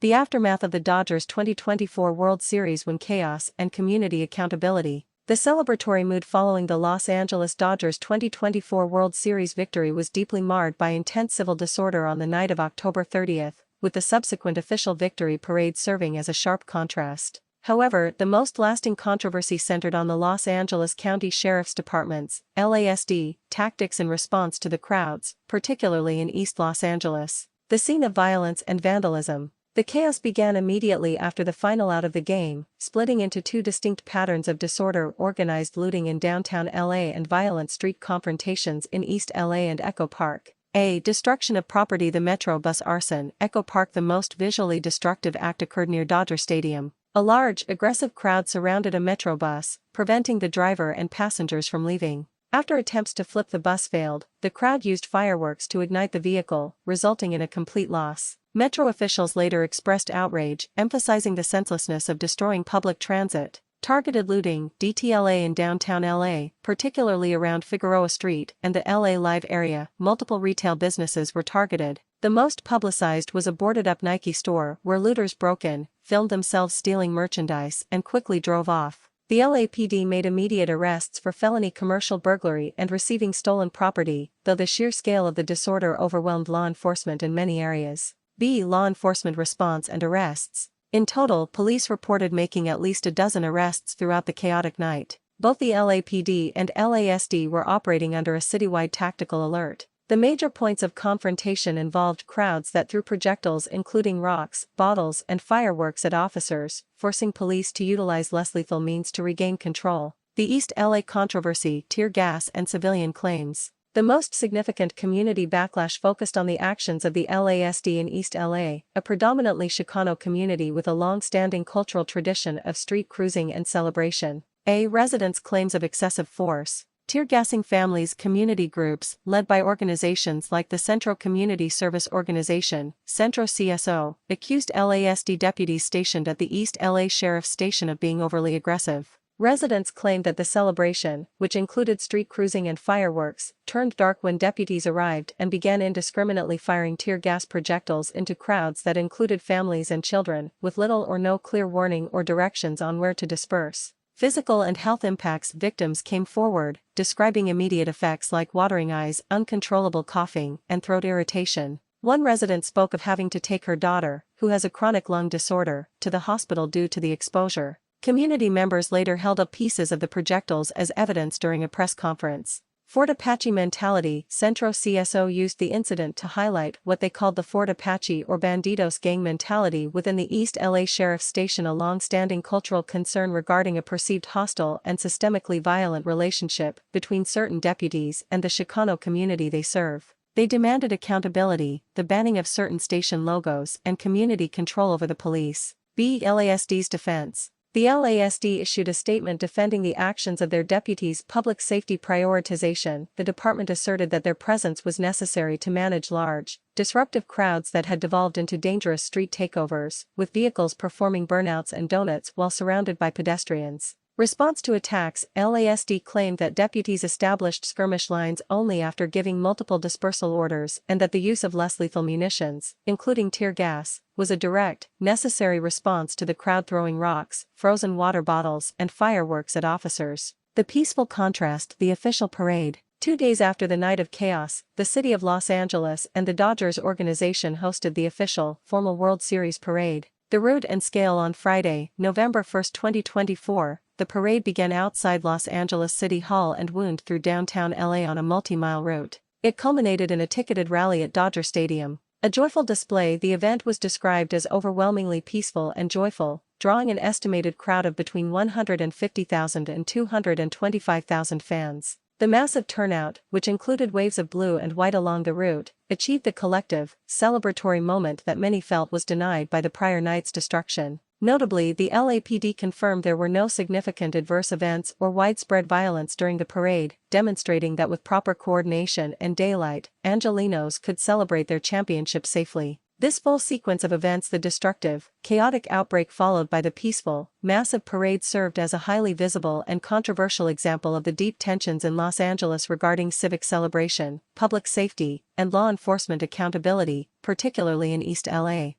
The aftermath of the Dodgers' 2024 World Series win, chaos and community accountability. The celebratory mood following the Los Angeles Dodgers' 2024 World Series victory was deeply marred by intense civil disorder on the night of October 30th, with the subsequent official victory parade serving as a sharp contrast. However, the most lasting controversy centered on the Los Angeles County Sheriff's Department's (LASD) tactics in response to the crowds, particularly in East Los Angeles, the scene of violence and vandalism. The chaos began immediately after the final out of the game, splitting into two distinct patterns of disorder: organized looting in downtown LA and violent street confrontations in East LA and Echo Park. Destruction of property. The Metro bus arson, Echo Park. The most visually destructive act occurred near Dodger Stadium. A large, aggressive crowd surrounded a Metro bus, preventing the driver and passengers from leaving. After attempts to flip the bus failed, the crowd used fireworks to ignite the vehicle, resulting in a complete loss. Metro officials later expressed outrage, emphasizing the senselessness of destroying public transit. Targeted looting, DTLA in downtown LA, particularly around Figueroa Street and the LA Live area. Multiple retail businesses were targeted. The most publicized was a boarded-up Nike store where looters broke in, filmed themselves stealing merchandise, and quickly drove off. The LAPD made immediate arrests for felony commercial burglary and receiving stolen property, though the sheer scale of the disorder overwhelmed law enforcement in many areas. Law enforcement response and arrests. In total, police reported making at least a dozen arrests throughout the chaotic night. Both the LAPD and LASD were operating under a citywide tactical alert. The major points of confrontation involved crowds that threw projectiles including rocks, bottles, and fireworks at officers, forcing police to utilize less lethal means to regain control. The East LA controversy, tear gas and civilian claims. The most significant community backlash focused on the actions of the LASD in East LA, a predominantly Chicano community with a long-standing cultural tradition of street cruising and celebration. Residents' claims of excessive force. Tear-gassing families. Community groups, led by organizations like the Centro Community Service Organization, Centro CSO, accused LASD deputies stationed at the East LA Sheriff's Station of being overly aggressive. Residents claimed that the celebration, which included street cruising and fireworks, turned dark when deputies arrived and began indiscriminately firing tear gas projectiles into crowds that included families and children, with little or no clear warning or directions on where to disperse. Physical and health impacts. Victims came forward, describing immediate effects like watering eyes, uncontrollable coughing, and throat irritation. One resident spoke of having to take her daughter, who has a chronic lung disorder, to the hospital due to the exposure. Community members later held up pieces of the projectiles as evidence during a press conference. Fort Apache mentality. Centro CSO used the incident to highlight what they called the Fort Apache or Bandidos gang mentality within the East LA Sheriff's Station, a long-standing cultural concern regarding a perceived hostile and systemically violent relationship between certain deputies and the Chicano community they serve. They demanded accountability, the banning of certain station logos, and community control over the police. LASD's defense. The LASD issued a statement defending the actions of their deputies' public safety prioritization. The department asserted that their presence was necessary to manage large, disruptive crowds that had devolved into dangerous street takeovers, with vehicles performing burnouts and donuts while surrounded by pedestrians. Response to attacks. LASD claimed that deputies established skirmish lines only after giving multiple dispersal orders and that the use of less lethal munitions, including tear gas, was a direct, necessary response to the crowd throwing rocks, frozen water bottles, and fireworks at officers. The peaceful contrast. The official parade. 2 days after the night of chaos, the city of Los Angeles and the Dodgers organization hosted the official, formal World Series parade. The route and scale. On Friday, November 1, 2024, the parade began outside Los Angeles City Hall and wound through downtown LA on a multi-mile route. It culminated in a ticketed rally at Dodger Stadium. A joyful display. The event was described as overwhelmingly peaceful and joyful, drawing an estimated crowd of between 150,000 and 225,000 fans. The massive turnout, which included waves of blue and white along the route, achieved the collective, celebratory moment that many felt was denied by the prior night's destruction. Notably, the LAPD confirmed there were no significant adverse events or widespread violence during the parade, demonstrating that with proper coordination and daylight, Angelinos could celebrate their championship safely. This full sequence of events, the destructive, chaotic outbreak followed by the peaceful, massive parade, served as a highly visible and controversial example of the deep tensions in Los Angeles regarding civic celebration, public safety, and law enforcement accountability, particularly in East LA.